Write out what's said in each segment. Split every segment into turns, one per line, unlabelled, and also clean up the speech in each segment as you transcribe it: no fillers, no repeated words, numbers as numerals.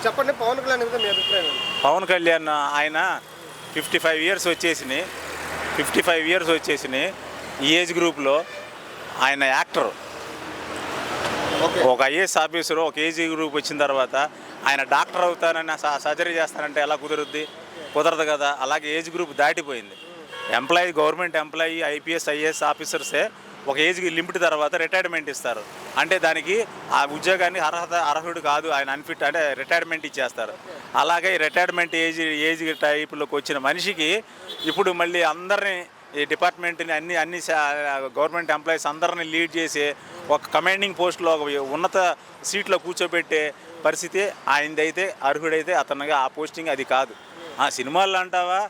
చెప్పండి పవన్ కళ్యాణ్ మీద మీ అభిప్రాయం ఏంటి?
పవన్ కళ్యాణ్ ఆయన 55 ఇయర్స్ వచ్చేసినాయి. 55 ఇయర్స్ వచ్చేసినాయి. ఈ ఏజ్ గ్రూప్లో ఆయన యాక్టర్.
ఓకే.
ఒక ఐఏఎస్ ఆఫీసరు ఒక ఏజ్ గ్రూప్ వచ్చిన తర్వాత ఆయన డాక్టర్ అవుతానని సర్జరీ చేస్తానంటే ఎలా కుదురుద్ది? కుదరదు కదా. అలాగే ఏజ్ గ్రూప్ దాటిపోయింది. Employee, government employee, IPS IAS ఆఫీసర్సే ఒక ఏజ్ లిమిట్ తర్వాత రిటైర్మెంట్ ఇస్తారు. అంటే దానికి ఆ ఉద్యోగాన్ని అర్హుడు కాదు, ఆయన అన్ఫిట్ అంటే రిటైర్మెంట్ ఇచ్చేస్తారు. అలాగే రిటైర్మెంట్ ఏజ్ టైప్లోకి వచ్చిన మనిషికి ఇప్పుడు మళ్ళీ అందరినీ ఈ డిపార్ట్మెంట్ని అన్ని గవర్నమెంట్ ఎంప్లాయీస్ అందరిని లీడ్ చేసి ఒక కమాండింగ్ పోస్ట్లో ఒక ఉన్నత సీట్లో కూర్చోబెట్టే పరిస్థితి ఆయనదైతే, అర్హుడైతే అతనిగా ఆ పోస్టింగ్ అది కాదు. సినిమాల్లో అంటావా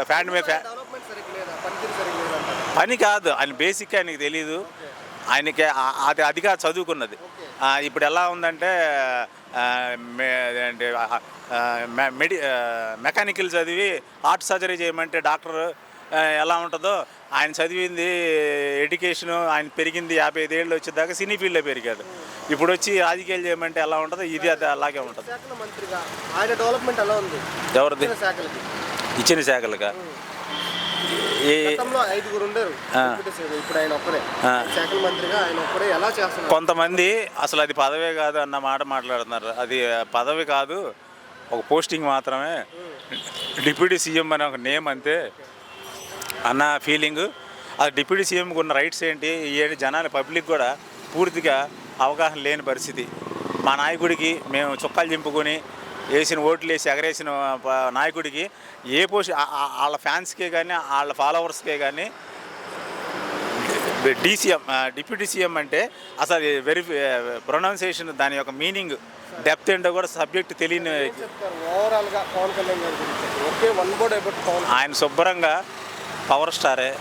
ఫ్యాన్
డెవలప్మెంట్ సరిగ్గా లేదా? పనితీరు సరిగ్గా లేదా అంటారా?
పని కాదు, ఆయన బేసిక్గా ఆయనకి తెలీదు. ఆయనకి అదిగా చదువుకున్నది. ఇప్పుడు ఎలా ఉందంటే మెకానికల్ చదివి హార్ట్ సర్జరీ చేయమంటే డాక్టర్ ఎలా ఉంటుందో ఆయన చదివింది ఎడ్యుకేషను, ఆయన పెరిగింది 55 ఏళ్ళు వచ్చేదాకా సినీ ఫీల్డ్లో పెరిగాడు. ఇప్పుడు వచ్చి రాజకీయాలు చేయమంటే ఎలా ఉంటుందో ఇది అది అలాగే ఉంటుంది.
శాఖల మంత్రిగా ఆయన డెవలప్మెంట్ ఎలా ఉంది?
ఎవరిది?
శాఖలకి
ఇచ్చిన శాఖలుగా
గతంలో 5గురు ఉండరు. ఇప్పుడు ఆయన ఒక్కడే శాఖల మంత్రిగా, ఆయన ఒక్కడే ఎలా చేస్తున్నారు?
కొంతమంది అసలు అది పదవే కాదు అన్న మాట మాట్లాడుతున్నారు. అది పదవి కాదు, ఒక పోస్టింగ్ మాత్రమే. డిప్యూటీ సీఎం అనే ఒక నేమ్ అంతే అన్న ఫీలింగు. అది డిప్యూటీ సీఎంకి ఉన్న రైట్స్ ఏంటి జనాల పబ్లిక్ కూడా పూర్తిగా అవగాహన లేని పరిస్థితి. మా నాయకుడికి మేము చొక్కాలు చింపుకొని వేసిన ఓట్లు వేసి ఎగరేసిన నాయకుడికి ఏ పోస్ట్ వాళ్ళ ఫ్యాన్స్కే కానీ వాళ్ళ ఫాలోవర్స్కే కానీ డిప్యూటీ సీఎం అంటే అసలు ప్రొనౌన్సియేషన్ దాని యొక్క మీనింగ్ డెప్త్ ఏంటో కూడా సబ్జెక్ట్ తెలియని.
ఓవరాల్గా పవన్ కళ్యాణ్ గారి గురించి okay, one word about Pavan.
ఆయన శుభ్రంగా పవర్ స్టారే.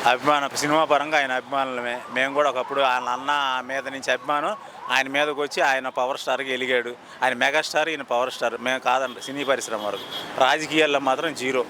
అభిమానం సినిమా పరంగా ఆయన అభిమానులమే. మేము కూడా ఒకప్పుడు ఆయన అన్న మీద నుంచి అభిమానం ఆయన మీదకి వచ్చి ఆయన పవర్ స్టార్కి ఎలిగాడు. ఆయన మెగాస్టార్, ఈయన పవర్ స్టార్. మేము కాదండి సినీ పరిశ్రమ వరకు. రాజకీయాల్లో మాత్రం జీరో.